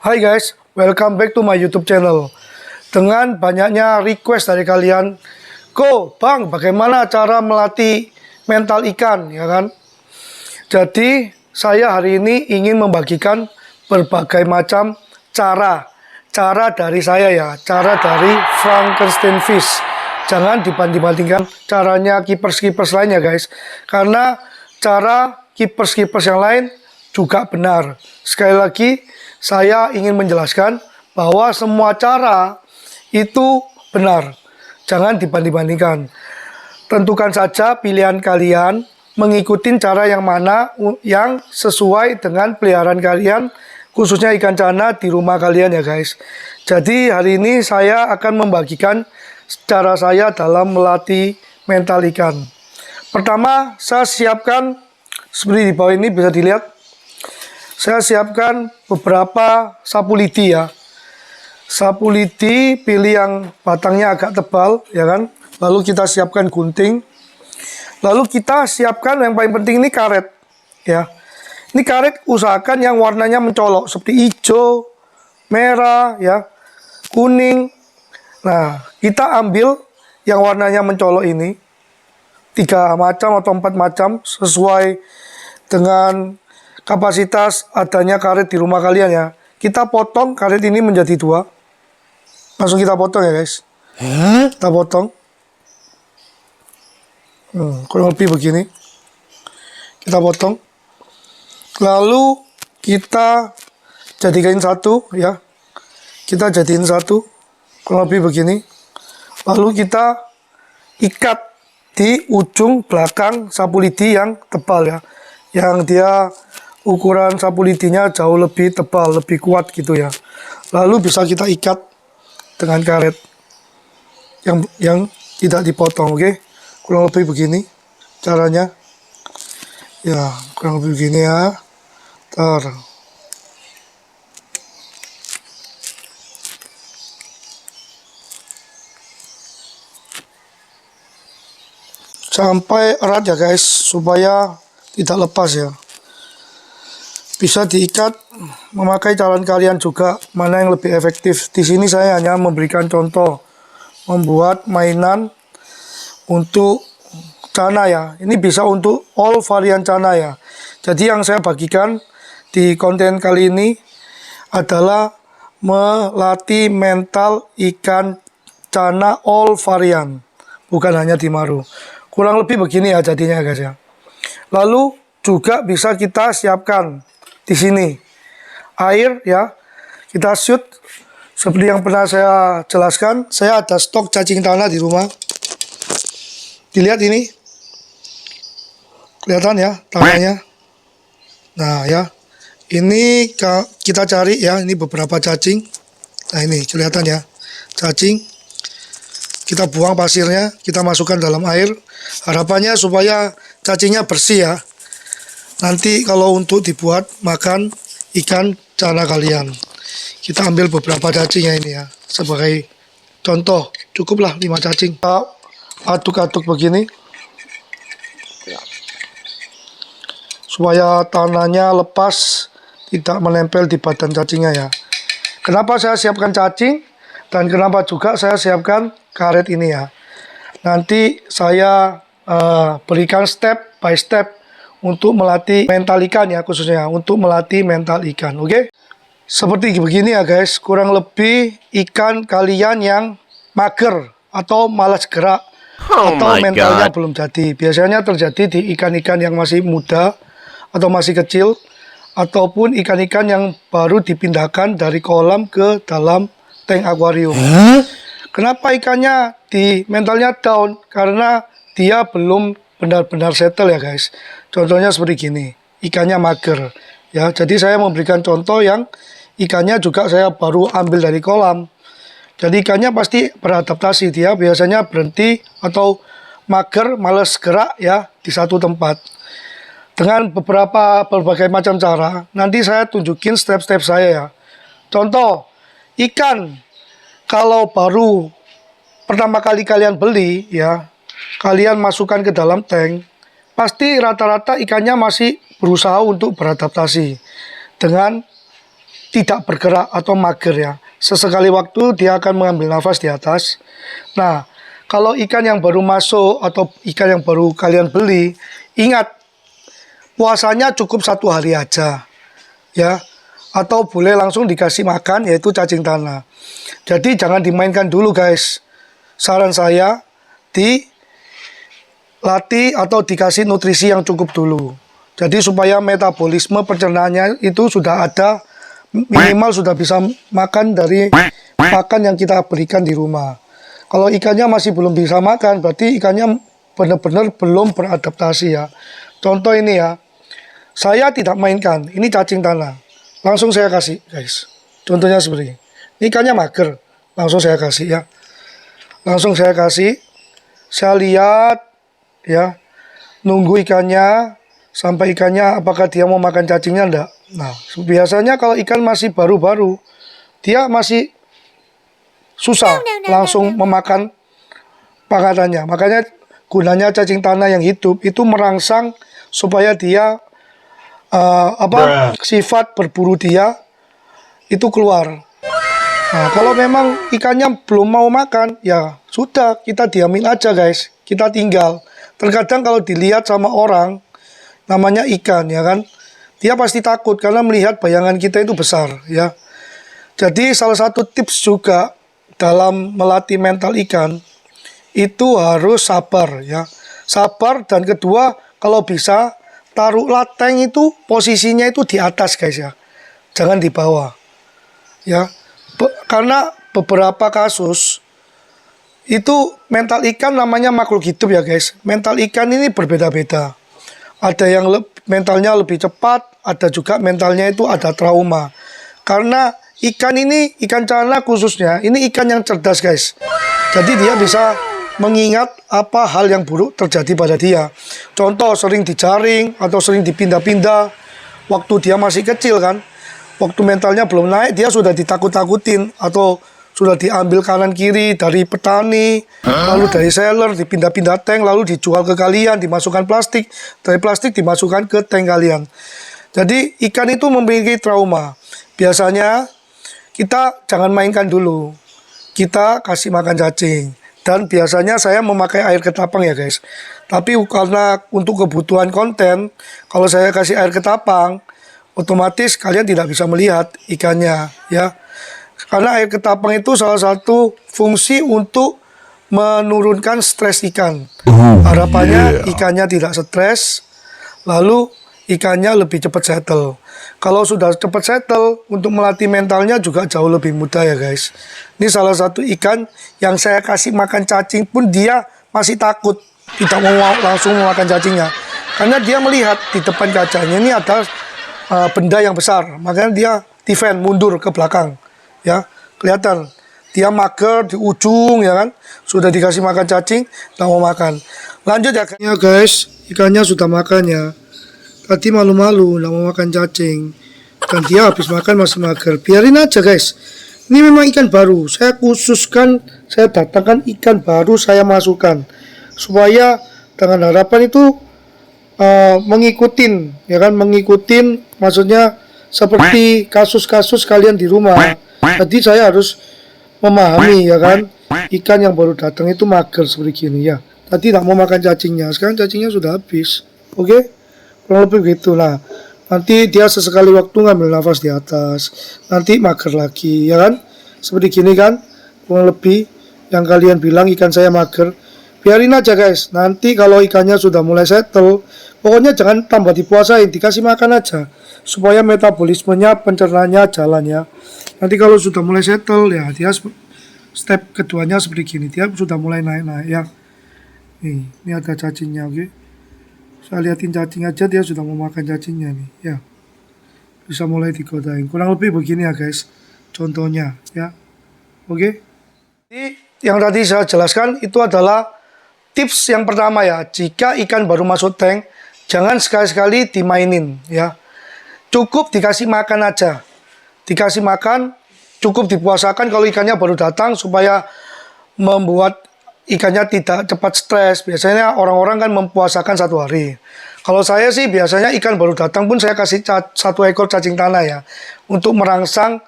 Hai guys, welcome back to my YouTube channel. Dengan banyaknya request dari kalian, Bang, bagaimana cara melatih mental ikan, ya kan? Jadi, saya hari ini ingin membagikan berbagai macam cara dari saya ya, cara dari Frankenstein Fish. Jangan dibanding-bandingkan caranya keepers lainnya guys, karena cara keepers yang lain juga benar. Sekali lagi, saya ingin menjelaskan bahwa semua cara itu benar. Jangan dibanding-bandingkan. Tentukan saja pilihan kalian, mengikuti cara yang mana yang sesuai dengan peliharaan kalian, khususnya ikan cana di rumah kalian ya guys. Jadi hari ini saya akan membagikan cara saya dalam melatih mental ikan. Pertama, saya siapkan seperti di bawah ini bisa dilihat. Saya siapkan beberapa sapu lidi ya. Sapu lidi pilih yang batangnya agak tebal ya kan. Lalu kita siapkan gunting. Lalu kita siapkan yang paling penting ini karet ya. Ini karet usahakan yang warnanya mencolok seperti hijau, merah ya, kuning. Nah, kita ambil yang warnanya mencolok ini 3 macam atau 4 macam sesuai dengan kapasitas adanya karet di rumah kalian ya. Kita potong karet ini menjadi 2. Langsung kita potong ya guys. Kita potong. Kurang lebih begini. Kita potong. Lalu kita jadikan satu ya. Kita jadiin satu. Kurang lebih begini. Lalu kita ikat di ujung belakang sapu lidi yang tebal ya. Yang dia ukuran sapu lidinya jauh lebih tebal, lebih kuat gitu ya. Lalu bisa kita ikat dengan karet yang tidak dipotong, oke? Kurang lebih begini caranya. Ya, kurang lebih begini ya. Sampai erat ya guys, supaya tidak lepas ya. Bisa diikat memakai cara kalian juga, mana yang lebih efektif. Di sini saya hanya memberikan contoh membuat mainan untuk cana ya. Ini bisa untuk all varian cana ya. Jadi yang saya bagikan di konten kali ini adalah melatih mental ikan cana all varian, bukan hanya di maru. Kurang lebih begini ya jadinya guys ya. Lalu juga bisa kita siapkan di sini air ya, kita shoot seperti yang pernah saya jelaskan. Saya ada stok cacing tanah di rumah. Dilihat ini, kelihatan ya tanahnya. Nah ya, ini kita cari ya, ini beberapa cacing. Nah ini kelihatan ya cacing. Kita buang pasirnya, kita masukkan dalam air. Harapannya supaya cacingnya bersih ya. Nanti kalau untuk dibuat makan ikan cana kalian, kita ambil beberapa cacingnya ini ya, sebagai contoh. Cukuplah 5 cacing. Kita aduk-aduk begini supaya tanahnya lepas, tidak menempel di badan cacingnya ya. Kenapa saya siapkan cacing dan kenapa juga saya siapkan karet ini ya. Nanti saya berikan step by step untuk melatih mental ikan ya, khususnya untuk melatih mental ikan, oke? Seperti begini ya guys, kurang lebih ikan kalian yang mager atau malas gerak atau mentalnya belum jadi. Biasanya terjadi di ikan-ikan yang masih muda atau masih kecil, ataupun ikan-ikan yang baru dipindahkan dari kolam ke dalam tank akuarium. Kenapa ikannya di mentalnya down? Karena dia belum benar-benar settle ya guys. Contohnya seperti gini, ikannya mager ya. Jadi saya memberikan contoh yang ikannya juga saya baru ambil dari kolam. Jadi ikannya pasti beradaptasi, dia biasanya berhenti atau mager, males gerak ya di satu tempat. Dengan berbagai macam cara, nanti saya tunjukin step-step saya ya. Contoh, ikan kalau baru pertama kali kalian beli ya, kalian masukkan ke dalam tank, pasti rata-rata ikannya masih berusaha untuk beradaptasi dengan tidak bergerak atau mager ya. Sesekali waktu dia akan mengambil nafas di atas. Nah, kalau ikan yang baru masuk atau ikan yang baru kalian beli, ingat puasanya cukup 1 hari aja ya, atau boleh langsung dikasih makan yaitu cacing tanah. Jadi jangan dimainkan dulu guys. Saran saya dilatih atau dikasih nutrisi yang cukup dulu. Jadi supaya metabolisme pencernaannya itu sudah ada, minimal sudah bisa makan dari pakan yang kita berikan di rumah. Kalau ikannya masih belum bisa makan, berarti ikannya benar-benar belum beradaptasi ya. Contoh ini ya, saya tidak mainkan, ini cacing tanah, langsung saya kasih guys. Contohnya seperti ini, ikannya mager, langsung saya kasih ya. Langsung saya kasih, saya lihat ya, nunggu ikannya, sampai ikannya apakah dia mau makan cacingnya enggak. Nah, biasanya kalau ikan masih baru-baru, dia masih susah langsung memakan pakanannya. Makanya gunanya cacing tanah yang hidup itu merangsang supaya dia sifat berburu dia itu keluar. Nah, kalau memang ikannya belum mau makan, ya sudah kita diamin aja guys, kita tinggal. Terkadang kalau dilihat sama orang, namanya ikan ya kan, dia pasti takut karena melihat bayangan kita itu besar ya. Jadi salah satu tips juga dalam melatih mental ikan itu harus sabar ya. Sabar, dan kedua kalau bisa taruhlah tank itu posisinya itu di atas guys ya. Jangan di bawah. Ya. Karena beberapa kasus itu mental ikan namanya makhluk hidup ya guys. Mental ikan ini berbeda-beda. Ada yang mentalnya lebih cepat, ada juga mentalnya itu ada trauma. Karena ikan ini, ikan cana khususnya, ini ikan yang cerdas guys. Jadi dia bisa mengingat apa hal yang buruk terjadi pada dia. Contoh sering dijaring atau sering dipindah-pindah waktu dia masih kecil kan. Waktu mentalnya belum naik, dia sudah ditakut-takutin atau sudah diambil kanan kiri dari petani, lalu dari seller, dipindah-pindah tank, lalu dijual ke kalian, dimasukkan plastik, dari plastik dimasukkan ke tank kalian. Jadi ikan itu memiliki trauma. Biasanya kita jangan mainkan dulu, kita kasih makan cacing. Dan biasanya saya memakai air ketapang ya guys. Tapi karena untuk kebutuhan konten, kalau saya kasih air ketapang, otomatis kalian tidak bisa melihat ikannya ya. Karena air ketapang itu salah satu fungsi untuk menurunkan stres ikan. Harapannya ikannya tidak stres, lalu ikannya lebih cepat settle. Kalau sudah cepat settle, untuk melatih mentalnya juga jauh lebih mudah ya guys. Ini salah satu ikan yang saya kasih makan cacing pun dia masih takut, tidak mau langsung memakan cacingnya. Karena dia melihat di depan kacanya ini ada benda yang besar, makanya dia defend, mundur ke belakang. Ya, kelihatan dia mager di ujung ya kan, sudah dikasih makan cacing, tak mau makan. Lanjut ya guys, ikannya sudah makan ya. Tadi malu-malu, nggak mau makan cacing, dan dia habis makan masih mager. Biarin aja guys, ini memang ikan baru. Saya khususkan, saya datangkan ikan baru, saya masukkan supaya dengan harapan itu mengikutin, ya kan, mengikutin, maksudnya seperti kasus-kasus kalian di rumah. Jadi saya harus memahami ya kan, ikan yang baru datang itu mager seperti gini ya. Tadi tidak mau makan cacingnya, sekarang cacingnya sudah habis. Oke, kurang lebih gitu lah. Nanti dia sesekali waktu ngambil nafas di atas, nanti mager lagi ya kan. Seperti gini kan, kurang lebih yang kalian bilang ikan saya mager. Biarin aja guys, nanti kalau ikannya sudah mulai settle, pokoknya jangan tambah dipuasain, dikasih makan aja supaya metabolismenya, pencernaannya jalan ya. Nanti kalau sudah mulai settle ya, dia step keduanya seperti gini, dia sudah mulai naik-naik ya. Ini ada cacingnya, oke. Saya liatin cacing aja, dia sudah mau makan cacingnya nih ya. Bisa mulai digodain, kurang lebih begini ya guys, contohnya ya. Oke. Jadi yang tadi saya jelaskan itu adalah tips yang pertama ya. Jika ikan baru masuk tank, jangan sekali-sekali dimainin ya. Cukup dikasih makan aja. Dikasih makan, cukup dipuasakan kalau ikannya baru datang supaya membuat ikannya tidak cepat stres. Biasanya orang-orang kan mempuasakan 1 hari. Kalau saya sih biasanya ikan baru datang pun saya kasih satu ekor cacing tanah ya, untuk merangsang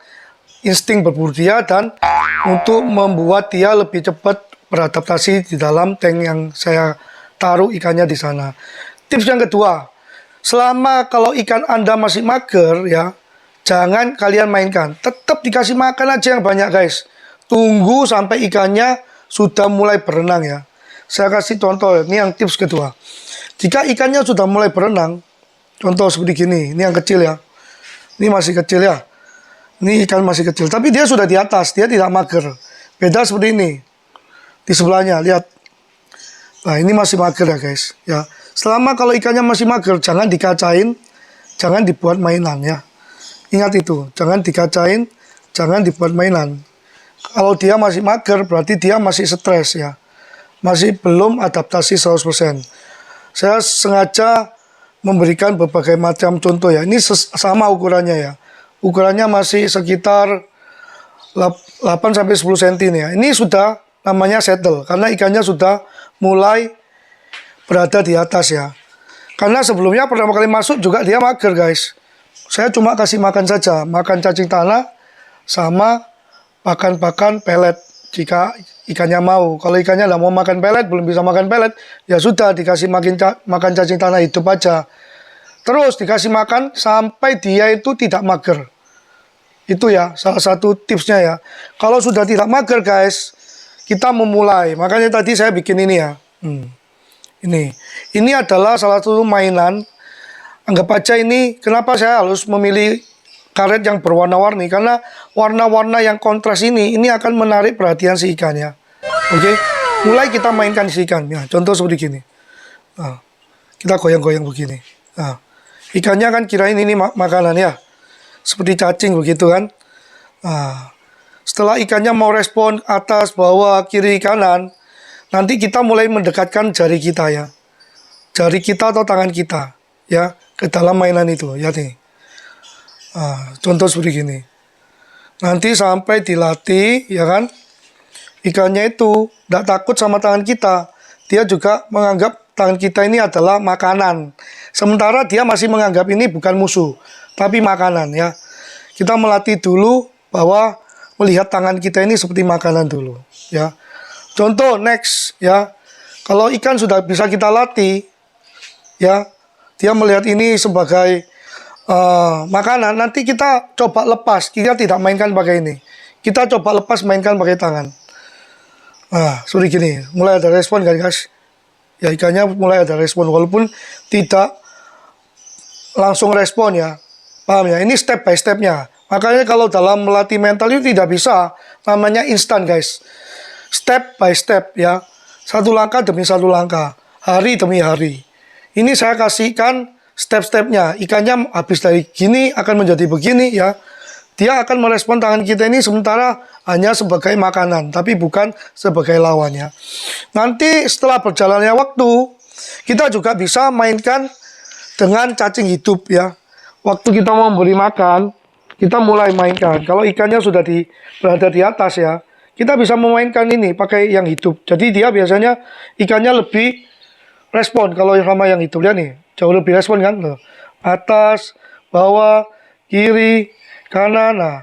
insting berburu dia dan untuk membuat dia lebih cepat beradaptasi di dalam tank yang saya taruh ikannya di sana. Tips yang kedua, selama kalau ikan Anda masih mager ya, jangan kalian mainkan. Tetap dikasih makan aja yang banyak guys. Tunggu sampai ikannya sudah mulai berenang ya. Saya kasih contoh, ini yang tips kedua. Jika ikannya sudah mulai berenang, contoh seperti gini, ini yang kecil ya. Ini masih kecil ya. Ini ikan masih kecil, tapi dia sudah di atas, dia tidak mager. Beda seperti ini. Di sebelahnya, lihat. Nah, ini masih mager ya guys. Ya, selama kalau ikannya masih mager, jangan dikacain, jangan dibuat mainan ya. Ingat itu, jangan dikacain, jangan dibuat mainan. Kalau dia masih mager, berarti dia masih stres ya. Masih belum adaptasi 100%. Saya sengaja memberikan berbagai macam contoh ya. Ini sama ukurannya ya. Ukurannya masih sekitar 8-10 cm nih ya. Ini sudah namanya settle karena ikannya sudah mulai berada di atas ya. Karena sebelumnya pertama kali masuk juga dia mager guys. Saya cuma kasih makan saja, makan cacing tanah sama pakan-pakan pelet jika ikannya mau. Kalau ikannya tidak mau makan pelet, belum bisa makan pelet, ya sudah dikasih makan cacing tanah hidup aja. Terus dikasih makan sampai dia itu tidak mager. Itu ya salah satu tipsnya ya. Kalau sudah tidak mager guys, kita memulai. Makanya tadi saya bikin ini ya. Ini adalah salah satu mainan. Anggap aja ini, kenapa saya harus memilih karet yang berwarna-warni? Karena warna-warna yang kontras ini akan menarik perhatian si ikan ya. Oke, mulai kita mainkan si ikan. Ya, contoh seperti gini. Nah, kita goyang-goyang begini. Nah, ikannya kan kirain ini makanan ya. Seperti cacing begitu kan. Nah, setelah ikannya mau respon atas, bawah, kiri, kanan, nanti kita mulai mendekatkan jari kita ya. Jari kita atau tangan kita ya ke dalam mainan itu ya nih. Nah, contoh seperti gini. Nanti sampai dilatih ya kan. Ikannya itu tidak takut sama tangan kita. Dia juga menganggap tangan kita ini adalah makanan. Sementara dia masih menganggap ini bukan musuh, tapi makanan ya. Kita melatih dulu bahwa melihat tangan kita ini seperti makanan dulu ya. Contoh next ya. Kalau ikan sudah bisa kita latih ya, dia melihat ini sebagai makanan, nanti kita coba lepas. Kita tidak mainkan pakai ini. Kita coba lepas mainkan pakai tangan. Nah, seperti gini, mulai ada respon kan guys? Ya ikannya mulai ada respon walaupun tidak langsung respon ya. Paham ya? Ini step by stepnya. Makanya kalau dalam melatih mental itu tidak bisa namanya instan guys. Step by step ya. Satu langkah demi satu langkah. Hari demi hari. Ini saya kasihkan step-stepnya. Ikannya habis dari gini akan menjadi begini ya. Dia akan merespon tangan kita ini sementara hanya sebagai makanan, tapi bukan sebagai lawannya. Nanti setelah berjalannya waktu, kita juga bisa mainkan dengan cacing hidup ya. Waktu kita mau memberi makan, kita mulai mainkan. Kalau ikannya sudah berada di atas ya, kita bisa memainkan ini pakai yang hidup. Jadi dia biasanya ikannya lebih respon kalau sama yang hidup ya nih. Jauh lebih respon kan. Atas, bawah, kiri, kanan. Nah,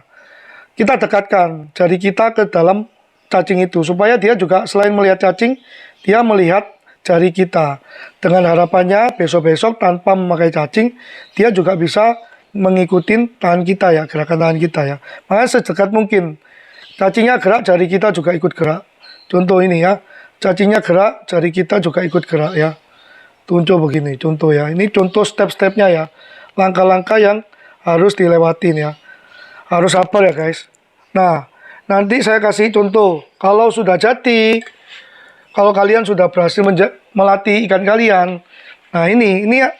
kita dekatkan jari kita ke dalam cacing itu supaya dia juga selain melihat cacing, dia melihat jari kita. Dengan harapannya besok-besok tanpa memakai cacing, dia juga bisa mengikuti tangan kita ya, gerakan tangan kita ya. Makanya sedekat mungkin. Cacingnya gerak, jari kita juga ikut gerak. Contoh ini ya, cacingnya gerak, jari kita juga ikut gerak ya. Contoh begini, contoh ya. Ini contoh step-stepnya ya. Langkah-langkah yang harus dilewatin ya. Harus sabar ya guys. Nah, nanti saya kasih contoh. Kalau sudah jadi, kalau kalian sudah berhasil melatih ikan kalian, nah ini ya,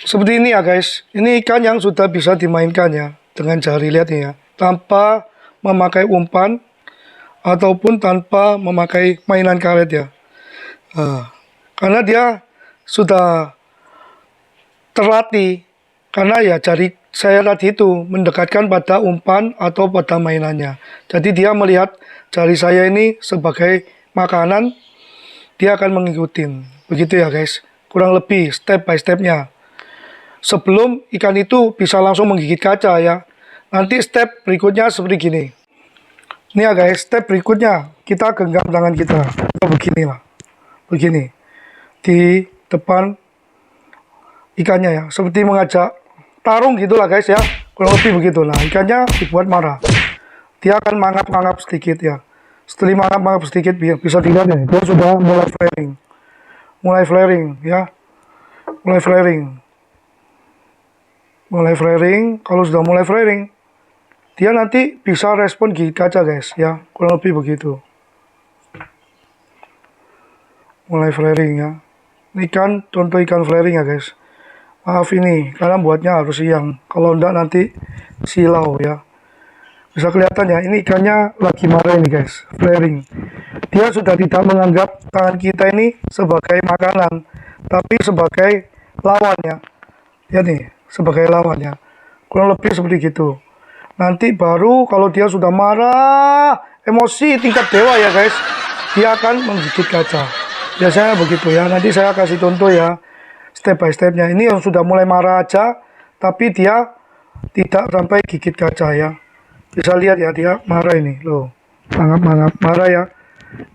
seperti ini ya guys. Ini ikan yang sudah bisa dimainkan ya dengan jari, lihat nih ya, tanpa memakai umpan ataupun tanpa memakai mainan karet ya. Karena dia sudah terlatih. Karena ya jari saya tadi itu mendekatkan pada umpan atau pada mainannya. Jadi dia melihat jari saya ini sebagai makanan, dia akan mengikuti. Begitu ya guys. kurang lebih step by stepnya. Sebelum ikan itu bisa langsung menggigit kaca ya. Nanti step berikutnya seperti gini. Ini ya guys, step berikutnya kita genggam tangan kita. Beginilah, begini di depan ikannya ya, seperti mengajak tarung gitulah guys ya, kurang lebih begitu. Nah, ikannya dibuat marah, dia akan mangap-mangap sedikit ya. Setelah mangap-mangap sedikit bisa dilihat ya, dia sudah mulai flaring ya, mulai flaring. Kalau sudah mulai flaring, dia nanti bisa respon gigit kaca guys ya, kurang lebih begitu. Mulai flaring ya, ini kan contoh ikan flaring ya guys. Maaf ini, kalian buatnya harus siang. Kalau enggak nanti silau ya. Bisa kelihatan ya, ini ikannya lagi marah ini guys, flaring. Dia sudah tidak menganggap tangan kita ini sebagai makanan, tapi sebagai lawan ya. Ya nih, sebagai lawan ya. Kurang lebih seperti gitu. Nanti baru kalau dia sudah marah, emosi tingkat dewa ya guys, dia akan menggigit kaca. Biasanya begitu ya. Nanti saya kasih contoh ya, step by stepnya. Ini yang sudah mulai marah aja, tapi dia tidak sampai gigit kaca ya. Bisa lihat ya, dia marah ini loh, mangap marah ya.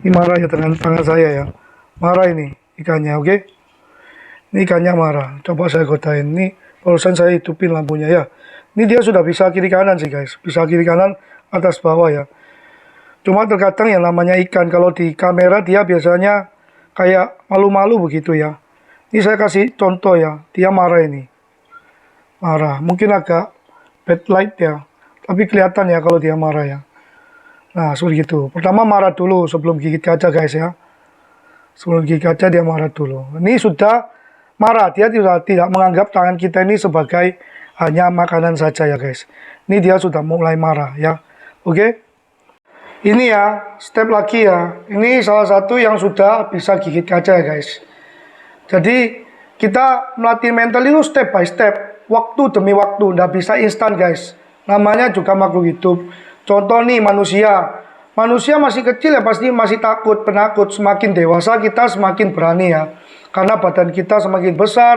Ini marah ya dengan tangan saya ya, marah ini ikannya. Oke, ini ikannya marah. Coba saya godain. Ini barusan saya hidupin lampunya ya. Ini dia sudah bisa kiri kanan sih guys, bisa kiri kanan, atas bawah ya. Cuma terkadang yang namanya ikan kalau di kamera dia biasanya kayak malu-malu begitu ya. Ini saya kasih contoh ya, dia marah ini. Marah, mungkin agak bad light ya, tapi kelihatan ya kalau dia marah ya. Nah, seperti itu. Pertama marah dulu sebelum gigit kaca guys ya. Sebelum gigit kaca dia marah dulu. Ini sudah marah, dia tidak menganggap tangan kita ini sebagai hanya makanan saja ya guys. Ini dia sudah mulai marah ya. Oke. Ini ya, step lagi ya. Ini salah satu yang sudah bisa gigit kaca ya guys. Jadi kita melatih mental itu step by step, waktu demi waktu, nggak bisa instan guys. Namanya juga makhluk hidup. Contoh nih manusia. Manusia masih kecil ya pasti masih takut, penakut. Semakin dewasa kita semakin berani ya. Karena badan kita semakin besar,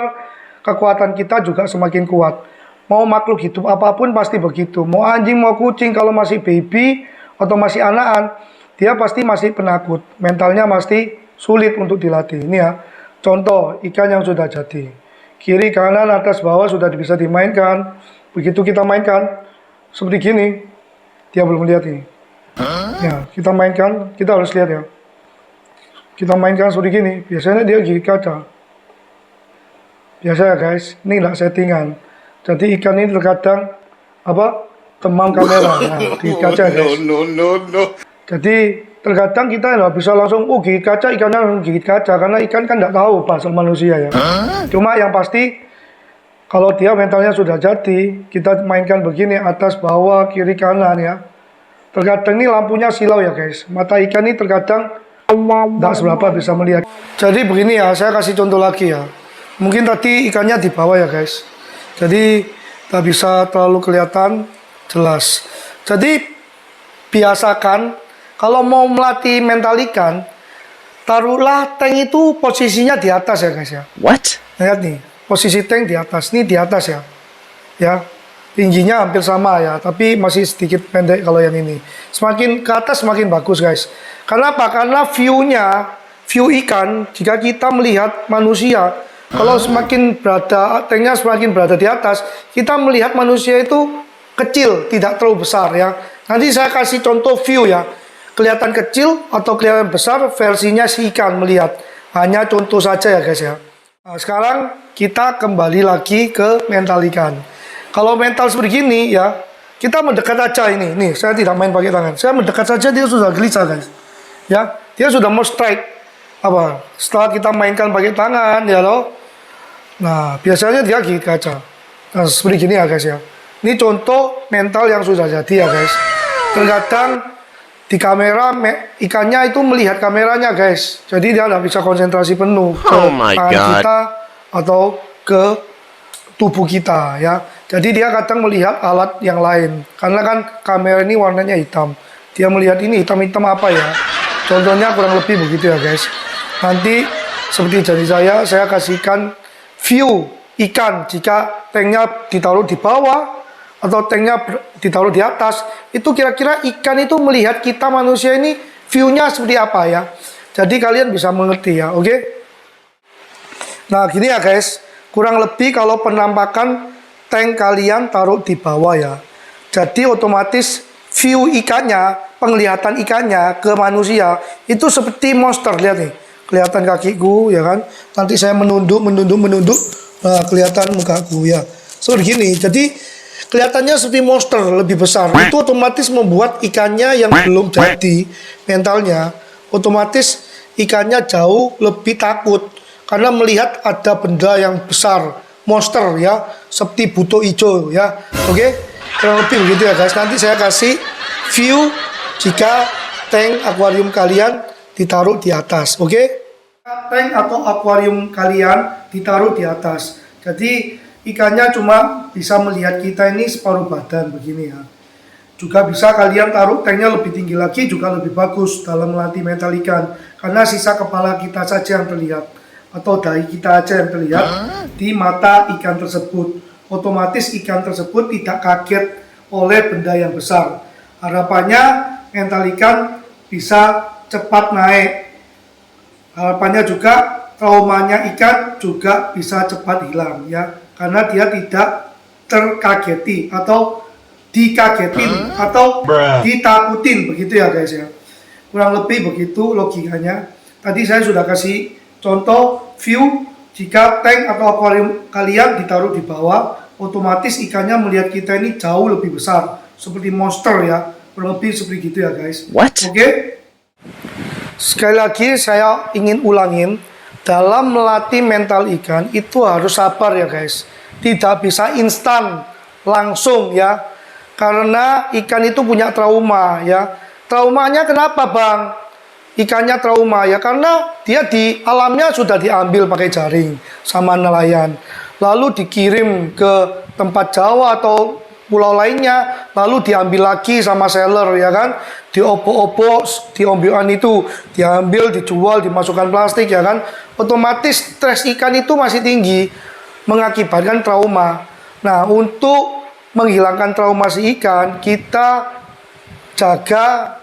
kekuatan kita juga semakin kuat. Mau makhluk hidup apapun pasti begitu. Mau anjing, mau kucing, kalau masih baby atau masih anakan, dia pasti masih penakut. Mentalnya pasti sulit untuk dilatih. Ini ya, contoh ikan yang sudah jadi. Kiri, kanan, atas, bawah sudah bisa dimainkan. Begitu kita mainkan, seperti gini. Dia belum lihat ini. Ya, kita mainkan, kita harus lihat ya. Kita mainkan seperti gini. Biasanya dia gigit kaca. Biasa ya guys, ini nggak settingan. Jadi ikan ini terkadang temang kamera, nah, gigit kaca guys. Jadi terkadang kita nggak bisa langsung gigit kaca, ikannya langsung gigit kaca karena ikan kan nggak tahu bahasa manusia ya. Cuma yang pasti kalau dia mentalnya sudah jadi, kita mainkan begini atas bawah kiri kanan ya. Terkadang ini lampunya silau ya guys. Mata ikan ini terkadang tidak seberapa bisa melihat. Jadi begini ya, saya kasih contoh lagi ya. Mungkin tadi ikannya di bawah ya guys. Jadi tidak bisa terlalu kelihatan jelas. Jadi biasakan kalau mau melatih mental ikan, taruhlah tank itu posisinya di atas ya guys ya. What? Lihat nih, posisi tank di atas. Ini di atas ya. Ya, tingginya hampir sama ya, tapi masih sedikit pendek kalau yang ini. Semakin ke atas semakin bagus guys. Karena apa? Karena view ikan, jika kita melihat manusia, kalau semakin tanknya semakin berada di atas, kita melihat manusia itu kecil, tidak terlalu besar ya. Nanti saya kasih contoh view ya. Kelihatan kecil atau kelihatan besar versinya si ikan melihat. Hanya contoh saja ya guys ya. Nah, sekarang kita kembali lagi ke mental ikan. Kalau mental seperti ini ya, kita mendekat aja ini. Nih, saya tidak main pakai tangan. Saya mendekat saja dia sudah gelisah guys. Ya, dia sudah mau strike. Setelah kita mainkan pakai tangan ya loh. Nah, biasanya dia gigit kaca. Nah, seperti gini ya guys ya. Ini contoh mental yang sudah jadi ya guys. Terkadang di kamera ikannya itu melihat kameranya guys. Jadi dia tidak bisa konsentrasi penuh ke tangan kita atau ke tubuh kita ya. Jadi dia kadang melihat alat yang lain. Karena kan kamera ini warnanya hitam. Dia melihat ini hitam-hitam apa ya. Contohnya kurang lebih begitu ya guys. Nanti Seperti janji saya kasihkan view ikan jika tanknya ditaruh di bawah atau tanknya ditaruh di atas. Itu kira-kira ikan itu melihat kita manusia ini view-nya seperti apa ya. Jadi kalian bisa mengerti ya, oke? Nah gini ya guys, kurang lebih kalau penampakan tank kalian taruh di bawah ya. Jadi otomatis view ikannya, penglihatan ikannya ke manusia itu seperti monster. Lihat nih, kelihatan kakiku ya kan. Nanti saya menunduk, nah kelihatan mukaku ya. Seperti gini. Jadi kelihatannya seperti monster, lebih besar. Itu otomatis membuat ikannya yang belum jadi mentalnya, otomatis ikannya jauh lebih takut karena melihat ada benda yang besar, monster ya, seperti buto hijau ya. Oke? Kurang lebih begitu ya guys. Nanti saya kasih view jika tank akuarium kalian ditaruh di atas. Oke? Tank atau akuarium kalian ditaruh di atas. Jadi ikannya cuma bisa melihat kita ini separuh badan begini ya. Juga bisa kalian taruh tanknya lebih tinggi lagi, juga lebih bagus dalam melatih mental ikan. Karena sisa kepala kita saja yang terlihat, atau dahi kita aja yang terlihat di mata ikan tersebut. Otomatis ikan tersebut tidak kaget oleh benda yang besar. Harapannya mental ikan bisa cepat naik. Harapannya juga traumanya ikan juga bisa cepat hilang ya. Karena dia tidak terkageti atau dikagetin atau ditakutin, begitu ya guys ya. Kurang lebih begitu logikanya. Tadi saya sudah kasih contoh view jika tank atau akuarium kalian ditaruh di bawah, otomatis ikannya melihat kita ini jauh lebih besar, seperti monster ya. Kurang lebih seperti gitu ya guys. Oke? Sekali lagi saya ingin ulangin, dalam melatih mental ikan itu harus sabar ya guys. Tidak bisa instan langsung ya. Karena ikan itu punya trauma ya. Traumanya kenapa bang? Ikannya trauma ya karena dia di alamnya sudah diambil pakai jaring sama nelayan, lalu dikirim ke tempat jauh atau pulau lainnya, lalu diambil lagi sama seller ya kan, diopok-opok, diombekan itu, diambil, dijual, dimasukkan plastik ya kan. Otomatis stres ikan itu masih tinggi, mengakibatkan trauma. Nah untuk menghilangkan trauma si ikan, kita jaga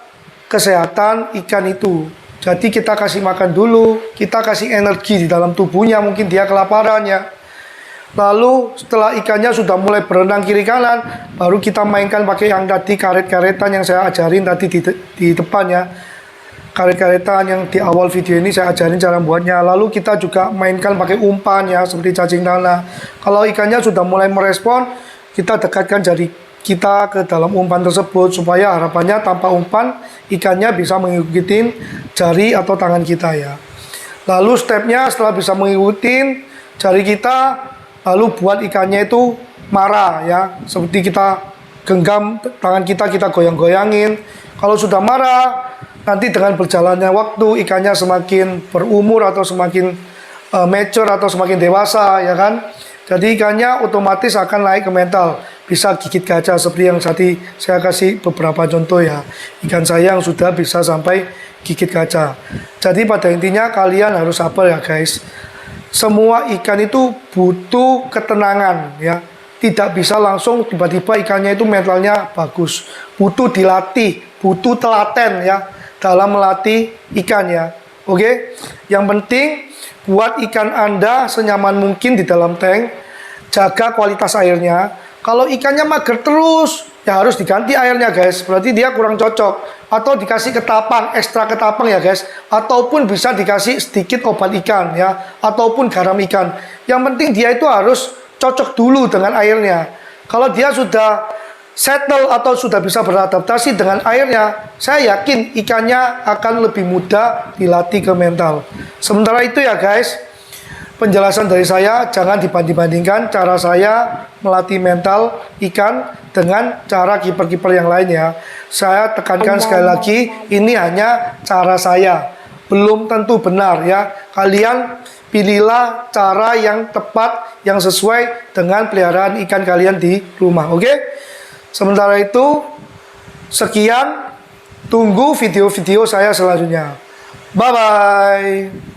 kesehatan ikan itu. Jadi kita kasih makan dulu, kita kasih energi di dalam tubuhnya, mungkin dia kelaparan ya. Lalu setelah ikannya sudah mulai berenang kiri kanan, baru kita mainkan pakai yang tadi karet-karetan yang saya ajarin tadi di depan ya. Karet-karetan yang di awal video ini saya ajarin cara buatnya. Lalu kita juga mainkan pakai umpan ya, seperti cacing tanah. Kalau ikannya sudah mulai merespon, kita dekatkan jari kita ke dalam umpan tersebut supaya harapannya tanpa umpan ikannya bisa mengikuti jari atau tangan kita ya. Lalu stepnya setelah bisa mengikuti jari kita, lalu buat ikannya itu marah ya, seperti kita genggam tangan kita goyang-goyangin. Kalau sudah marah, nanti dengan berjalannya waktu ikannya semakin berumur atau semakin mature atau semakin dewasa ya kan. Jadi ikannya otomatis akan naik ke mental, bisa gigit kaca seperti yang tadi saya kasih beberapa contoh ya. Ikan saya yang sudah bisa sampai gigit kaca. Jadi pada intinya kalian harus sabar ya guys. Semua ikan itu butuh ketenangan ya. Tidak bisa langsung tiba-tiba ikannya itu mentalnya bagus. Butuh dilatih, butuh telaten ya dalam melatih ikan ya. Oke? Yang penting buat ikan Anda senyaman mungkin di dalam tank, jaga kualitas airnya. Kalau ikannya mager terus, ya harus diganti airnya guys, berarti dia kurang cocok. Atau dikasih ketapang, ekstra ketapang ya guys. Ataupun bisa dikasih sedikit obat ikan ya, ataupun garam ikan. Yang penting dia itu harus cocok dulu dengan airnya. Kalau dia sudah settle atau sudah bisa beradaptasi dengan airnya, saya yakin ikannya akan lebih mudah dilatih ke mental. Sementara itu ya guys, penjelasan dari saya jangan dibanding-bandingkan cara saya melatih mental ikan dengan cara kiper-kiper yang lain ya. Saya tekankan sekali lagi, ini hanya cara saya, belum tentu benar ya. Kalian pilihlah cara yang tepat, yang sesuai dengan peliharaan ikan kalian di rumah, oke? Sementara itu, sekian, tunggu video-video saya selanjutnya. Bye-bye.